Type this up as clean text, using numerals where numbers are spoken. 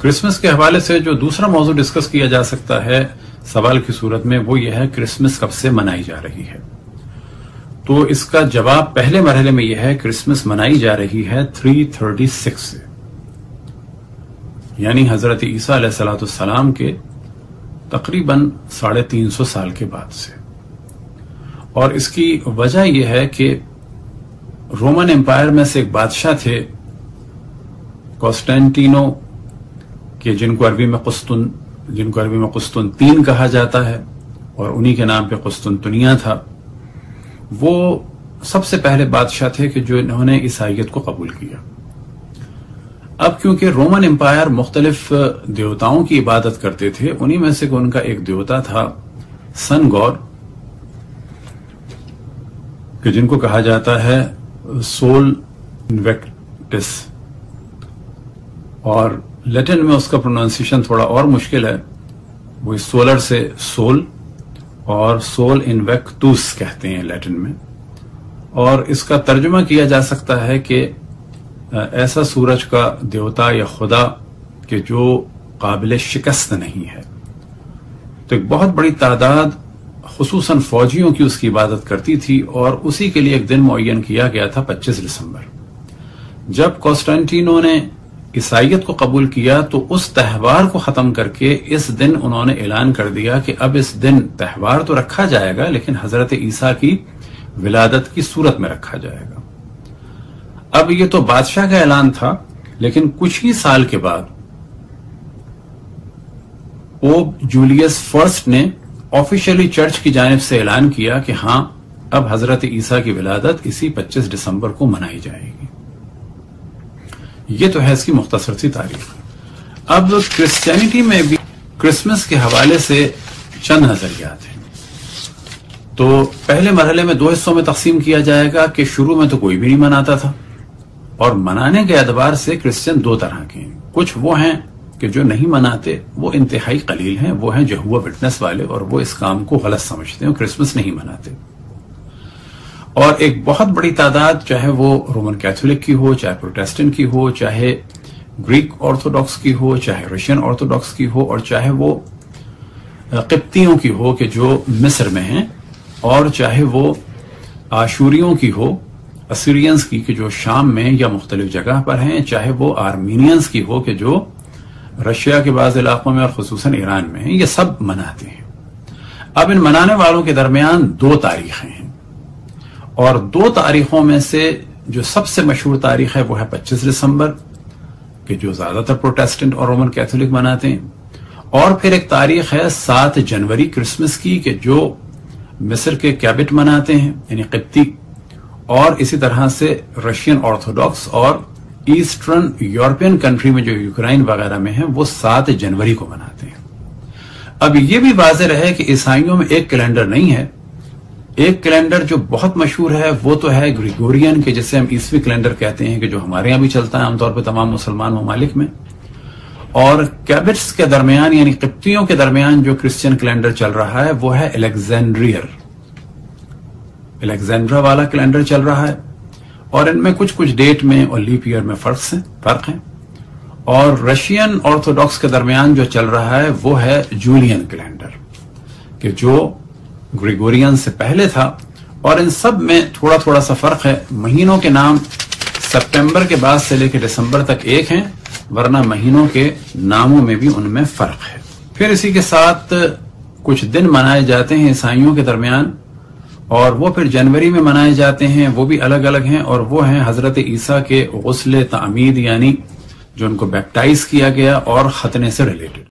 Christmas کے حوالے سے جو دوسرا موضوع ڈسکس کیا جا سکتا ہے سوال کی صورت میں وہ یہ ہے کرسمس کب سے منائی جا رہی ہے. تو اس کا جواب پہلے مرحلے میں یہ ہے کرسمس منائی جا رہی ہے 336 سے، یعنی حضرت عیسیٰ علیہ السلام کے تقریباً 350 سال کے بعد سے. اور اس کی وجہ یہ ہے کہ رومن امپائر میں سے ایک بادشاہ تھے کانسٹینٹینو کہ جن کو عربی میں قسطنطین کہا جاتا ہے اور انہی کے نام پہ قسطنطنیہ تھا. وہ سب سے پہلے بادشاہ تھے کہ جو انہوں نے عیسائیت کو قبول کیا. اب کیونکہ رومن امپائر مختلف دیوتاؤں کی عبادت کرتے تھے، انہی میں سے ان کا ایک دیوتا تھا سن گور کہ جن کو کہا جاتا ہے سول انویکٹس، اور لیٹن میں اس کا پروننسیشن تھوڑا اور مشکل ہے. وہ سولر سے سول اور سول انویکٹوس کہتے ہیں لیٹن میں، اور اس کا ترجمہ کیا جا سکتا ہے کہ ایسا سورج کا دیوتا یا خدا کہ جو قابل شکست نہیں ہے. تو ایک بہت بڑی تعداد خصوصاً فوجیوں کی اس کی عبادت کرتی تھی، اور اسی کے لیے ایک دن معین کیا گیا تھا 25 دسمبر. جب کانسٹینٹینو نے عیسائیت کو قبول کیا تو اس تہوار کو ختم کر کے اس دن انہوں نے اعلان کر دیا کہ اب اس دن تہوار تو رکھا جائے گا لیکن حضرت عیسیٰ کی ولادت کی صورت میں رکھا جائے گا. اب یہ تو بادشاہ کا اعلان تھا، لیکن کچھ ہی سال کے بعد پوپ جولیس فرسٹ نے آفیشیلی چرچ کی جانب سے اعلان کیا کہ ہاں اب حضرت عیسیٰ کی ولادت اسی 25 دسمبر کو منائی جائے گی. یہ تو ہے اس کی مختصر سی تاریخ. اب کرسچینٹی میں بھی کرسمس کے حوالے سے چند نظریات ہیں. تو پہلے مرحلے میں 2 حصوں میں تقسیم کیا جائے گا کہ شروع میں تو کوئی بھی نہیں مناتا تھا، اور منانے کے اعتبار سے کرسچن 2 طرح کے ہیں. کچھ وہ ہیں کہ جو نہیں مناتے، وہ انتہائی قلیل ہیں، وہ ہیں جہوہ وٹنس والے، اور وہ اس کام کو غلط سمجھتے ہیں، کرسمس نہیں مناتے. اور ایک بہت بڑی تعداد، چاہے وہ رومن کیتھولک کی ہو، چاہے پروٹیسٹنٹ کی ہو، چاہے گریک آرتھوڈاکس کی ہو، چاہے رشین آرتھوڈاکس کی ہو، اور چاہے وہ قبطیوں کی ہو کہ جو مصر میں ہیں، اور چاہے وہ آشوریوں کی ہو، اسیرینز کی کہ جو شام میں یا مختلف جگہ پر ہیں، چاہے وہ آرمینینز کی ہو کہ جو رشیا کے بعض علاقوں میں اور خصوصاً ایران میں ہیں، یہ سب مناتے ہیں. اب ان منانے والوں کے درمیان 2 تاریخیں ہیں، اور 2 تاریخوں میں سے جو سب سے مشہور تاریخ ہے وہ ہے 25 دسمبر کہ جو زیادہ تر پروٹیسٹنٹ اور رومن کیتھولک مناتے ہیں، اور پھر ایک تاریخ ہے 7 جنوری کرسمس کی کہ جو مصر کے کیبٹ مناتے ہیں یعنی قبطی، اور اسی طرح سے رشین آرتھوڈاکس اور ایسٹرن یورپین کنٹری میں جو یوکرائن وغیرہ میں ہیں وہ 7 جنوری کو مناتے ہیں. اب یہ بھی واضح رہے کہ عیسائیوں میں ایک کیلنڈر نہیں ہے. ایک کیلنڈر جو بہت مشہور ہے وہ تو ہے گریگورین کہ جسے ہم عیسوی کیلنڈر کہتے ہیں کہ جو ہمارے یہاں بھی چلتا ہے عام طور پہ تمام مسلمان ممالک میں. اور کیبٹس کے درمیان یعنی قبطیوں کے درمیان جو کرسچین کیلنڈر چل رہا ہے وہ ہے الیگزینڈرا والا کیلنڈر چل رہا ہے، اور ان میں کچھ ڈیٹ میں اور لیپ ایئر میں فرق ہیں. اور رشین آرتھوڈاکس کے درمیان جو چل رہا ہے وہ ہے جولین کیلنڈر کہ جو گریگورین سے پہلے تھا. اور ان سب میں تھوڑا سا فرق ہے. مہینوں کے نام سپٹمبر کے بعد سے لے کے دسمبر تک ایک ہیں، ورنہ مہینوں کے ناموں میں بھی ان میں فرق ہے. پھر اسی کے ساتھ کچھ دن منائے جاتے ہیں عیسائیوں کے درمیان، اور وہ پھر جنوری میں منائے جاتے ہیں، وہ بھی الگ الگ ہیں، اور وہ ہیں حضرت عیسیٰ کے غسل تعمید یعنی جو ان کو بیپٹائز کیا گیا اور ختنے سے ریلیٹڈ.